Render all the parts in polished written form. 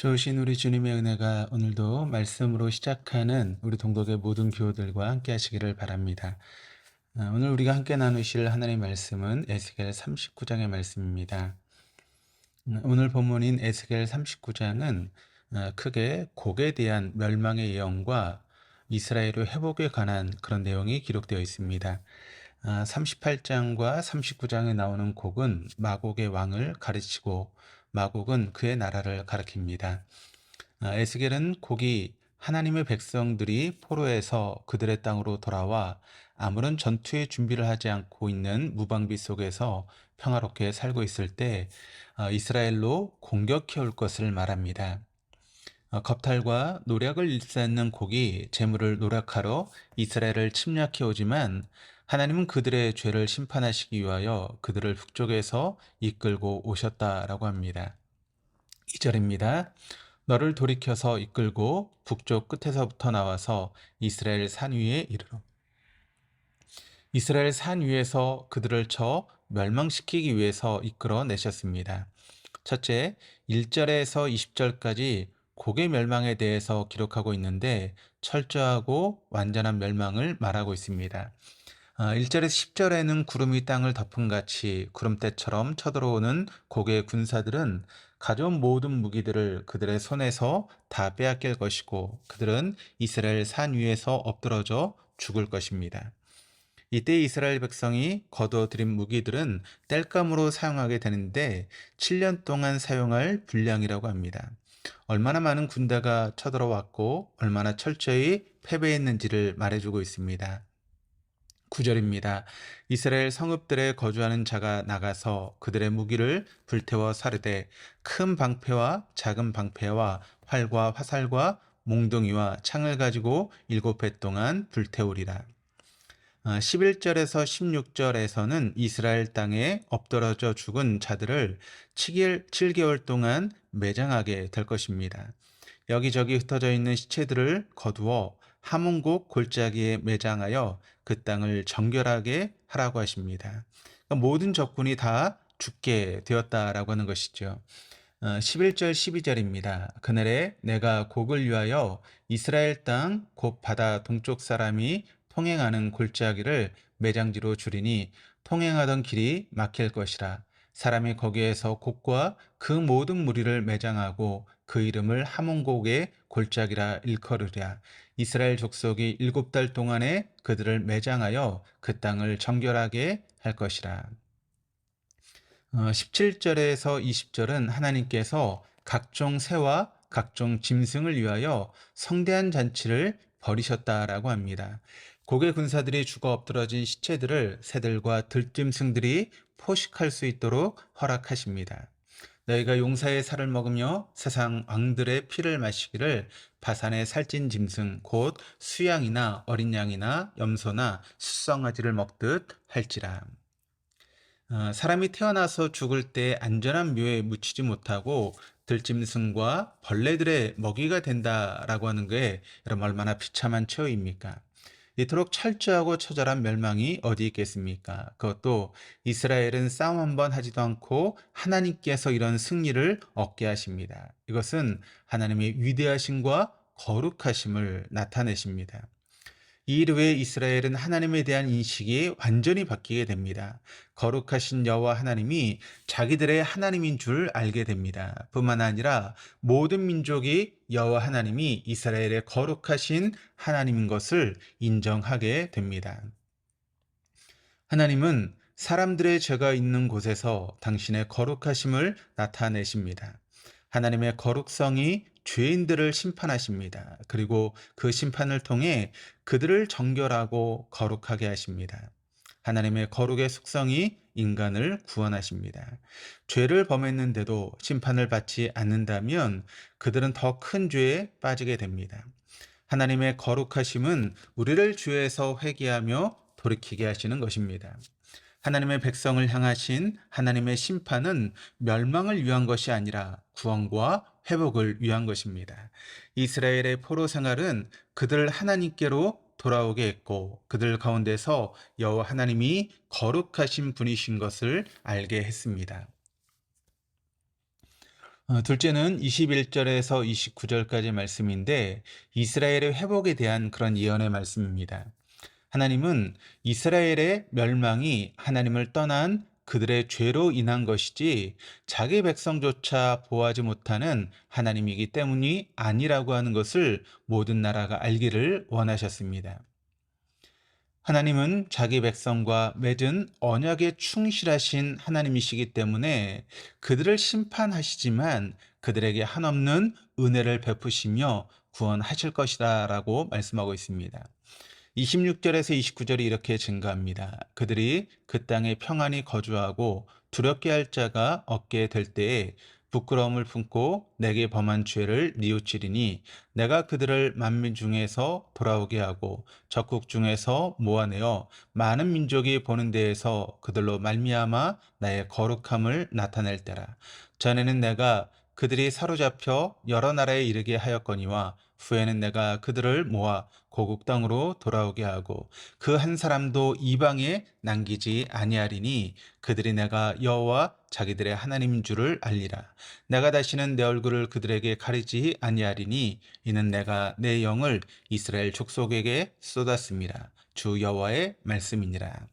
좋으신 우리 주님의 은혜가 오늘도 말씀으로 시작하는 우리 동독의 모든 교우들과 함께 하시기를 바랍니다. 오늘 우리가 함께 나누실 하나님의 말씀은 에스겔 39장의 말씀입니다. 오늘 본문인 에스겔 39장은 크게 곡에 대한 멸망의 예언과 이스라엘의 회복에 관한 그런 내용이 기록되어 있습니다. 38장과 39장에 나오는 곡은 마곡의 왕을 가르치고 마곡은 그의 나라를 가리킵니다. 에스겔은 곡이 하나님의 백성들이 포로에서 그들의 땅으로 돌아와 아무런 전투의 준비를 하지 않고 있는 무방비 속에서 평화롭게 살고 있을 때 이스라엘로 공격해 올 것을 말합니다. 겁탈과 노략을 일삼는 곡이 재물을 노력하러 이스라엘을 침략해 오지만 하나님은 그들의 죄를 심판하시기 위하여 그들을 북쪽에서 이끌고 오셨다라고 합니다. 2절입니다. 너를 돌이켜서 이끌고 북쪽 끝에서부터 나와서 이스라엘 산 위에 이르러 이스라엘 산 위에서 그들을 쳐 멸망시키기 위해서 이끌어 내셨습니다. 첫째, 1절에서 20절까지 곡의 멸망에 대해서 기록하고 있는데 철저하고 완전한 멸망을 말하고 있습니다. 1절에서 10절에는 구름이 땅을 덮은 같이 구름대처럼 쳐들어오는 곡의 군사들은 가져온 모든 무기들을 그들의 손에서 다 빼앗길 것이고 그들은 이스라엘 산 위에서 엎드러져 죽을 것입니다. 이때 이스라엘 백성이 거둬들인 무기들은 땔감으로 사용하게 되는데 7년 동안 사용할 분량이라고 합니다. 얼마나 많은 군대가 쳐들어왔고 얼마나 철저히 패배했는지를 말해주고 있습니다. 9절입니다. 이스라엘 성읍들에 거주하는 자가 나가서 그들의 무기를 불태워 사르되 큰 방패와 작은 방패와 활과 화살과 몽둥이와 창을 가지고 7배 동안 불태우리라. 11절에서 16절에서는 이스라엘 땅에 엎드러져 죽은 자들을 7개월 동안 매장하게 될 것입니다. 여기저기 흩어져 있는 시체들을 거두어 하몬곡 골짜기에 매장하여 그 땅을 정결하게 하라고 하십니다. 그러니까 모든 적군이 다 죽게 되었다라고 하는 것이죠. 11절 12절입니다. 그날에 내가 곡을 위하여 이스라엘 땅 곧 바다 동쪽 사람이 통행하는 골짜기를 매장지로 줄이니 통행하던 길이 막힐 것이라. 사람이 거기에서 곡과 그 모든 무리를 매장하고 그 이름을 하몬곡의 골짜기라 일컬으랴. 이스라엘 족속이 7달 동안에 그들을 매장하여 그 땅을 정결하게 할 것이라. 17절에서 20절은 하나님께서 각종 새와 각종 짐승을 위하여 성대한 잔치를 벌이셨다라고 합니다. 고개 군사들이 죽어 엎드러진 시체들을 새들과 들짐승들이 포식할 수 있도록 허락하십니다. 너희가 용사의 살을 먹으며 세상 왕들의 피를 마시기를 바산의 살찐 짐승 곧 수양이나 어린 양이나 염소나 숫성아지를 먹듯 할지라. 사람이 태어나서 죽을 때 안전한 묘에 묻히지 못하고 들짐승과 벌레들의 먹이가 된다라고 하는 게 여러분 얼마나 비참한 처우입니까? 이토록 철저하고 처절한 멸망이 어디 있겠습니까? 그것도 이스라엘은 싸움 한 번 하지도 않고 하나님께서 이런 승리를 얻게 하십니다. 이것은 하나님의 위대하심과 거룩하심을 나타내십니다. 이 일 후에 이스라엘은 하나님에 대한 인식이 완전히 바뀌게 됩니다. 거룩하신 여호와 하나님이 자기들의 하나님인 줄 알게 됩니다. 뿐만 아니라 모든 민족이 여호와 하나님이 이스라엘의 거룩하신 하나님인 것을 인정하게 됩니다. 하나님은 사람들의 죄가 있는 곳에서 당신의 거룩하심을 나타내십니다. 하나님의 거룩성이 죄인들을 심판하십니다. 그리고 그 심판을 통해 그들을 정결하고 거룩하게 하십니다. 하나님의 거룩의 속성이 인간을 구원하십니다. 죄를 범했는데도 심판을 받지 않는다면 그들은 더 큰 죄에 빠지게 됩니다. 하나님의 거룩하심은 우리를 죄에서 회개하며 돌이키게 하시는 것입니다. 하나님의 백성을 향하신 하나님의 심판은 멸망을 위한 것이 아니라 구원과 회복을 위한 것입니다. 이스라엘의 포로 생활은 그들 하나님께로 돌아오게 했고 그들 가운데서 여호와 하나님이 거룩하신 분이신 것을 알게 했습니다. 둘째는 21절에서 29절까지 말씀인데 이스라엘의 회복에 대한 그런 예언의 말씀입니다. 하나님은 이스라엘의 멸망이 하나님을 떠난 그들의 죄로 인한 것이지 자기 백성조차 보호하지 못하는 하나님이기 때문이 아니라고 하는 것을 모든 나라가 알기를 원하셨습니다. 하나님은 자기 백성과 맺은 언약에 충실하신 하나님이시기 때문에 그들을 심판하시지만 그들에게 한없는 은혜를 베푸시며 구원하실 것이다 라고 말씀하고 있습니다. 26절에서 29절이 이렇게 증가합니다. 그들이 그 땅에 평안히 거주하고 두렵게 할 자가 없게 될 때에 부끄러움을 품고 내게 범한 죄를 뉘우치리니 내가 그들을 만민 중에서 돌아오게 하고 적국 중에서 모아내어 많은 민족이 보는 데에서 그들로 말미암아 나의 거룩함을 나타낼 때라. 전에는 내가 그들이 사로잡혀 여러 나라에 이르게 하였거니와 후에는 내가 그들을 모아 고국 땅으로 돌아오게 하고 그 한 사람도 이방에 남기지 아니하리니 그들이 내가 여호와 자기들의 하나님인 줄을 알리라. 내가 다시는 내 얼굴을 그들에게 가리지 아니하리니 이는 내가 내 영을 이스라엘 족속에게 쏟았습니다. 주 여호와의 말씀이니라.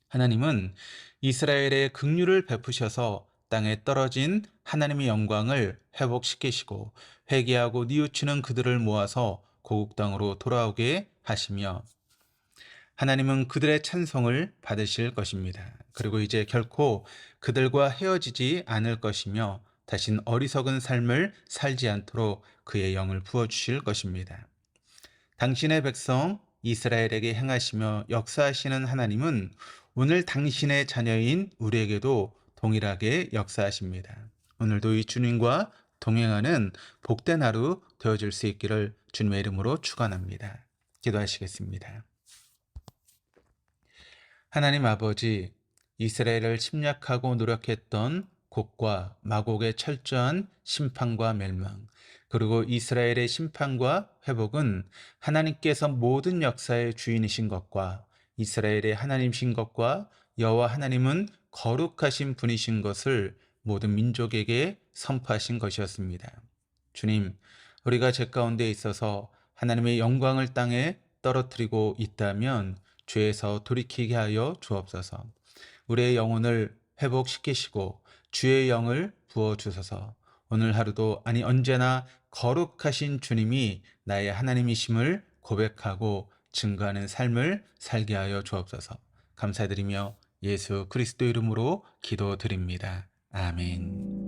하나님은 이스라엘의 긍휼을 베푸셔서 땅에 떨어진 하나님의 영광을 회복시키시고 회개하고 뉘우치는 그들을 모아서 고국 땅으로 돌아오게 하시며 하나님은 그들의 찬송을 받으실 것입니다. 그리고 이제 결코 그들과 헤어지지 않을 것이며 다신 어리석은 삶을 살지 않도록 그의 영을 부어주실 것입니다. 당신의 백성 이스라엘에게 행하시며 역사하시는 하나님은 오늘 당신의 자녀인 우리에게도 동일하게 역사하십니다. 오늘도 이 주님과 동행하는 복된 하루 되어줄 수 있기를 주님의 이름으로 축원합니다. 기도하시겠습니다. 하나님 아버지, 이스라엘을 침략하고 노력했던 곡과 마곡의 철저한 심판과 멸망, 그리고 이스라엘의 심판과 회복은 하나님께서 모든 역사의 주인이신 것과 이스라엘의 하나님이신 것과 여호와 하나님은 거룩하신 분이신 것을 모든 민족에게 선포하신 것이었습니다. 주님, 우리가 죄 가운데 있어서 하나님의 영광을 땅에 떨어뜨리고 있다면 죄에서 돌이키게 하여 주옵소서. 우리의 영혼을 회복시키시고 주의 영을 부어 주소서. 오늘 하루도 아니 언제나 거룩하신 주님이 나의 하나님이심을 고백하고 증거하는 삶을 살게 하여 주옵소서. 감사드리며 예수 그리스도 이름으로 기도드립니다. 아멘.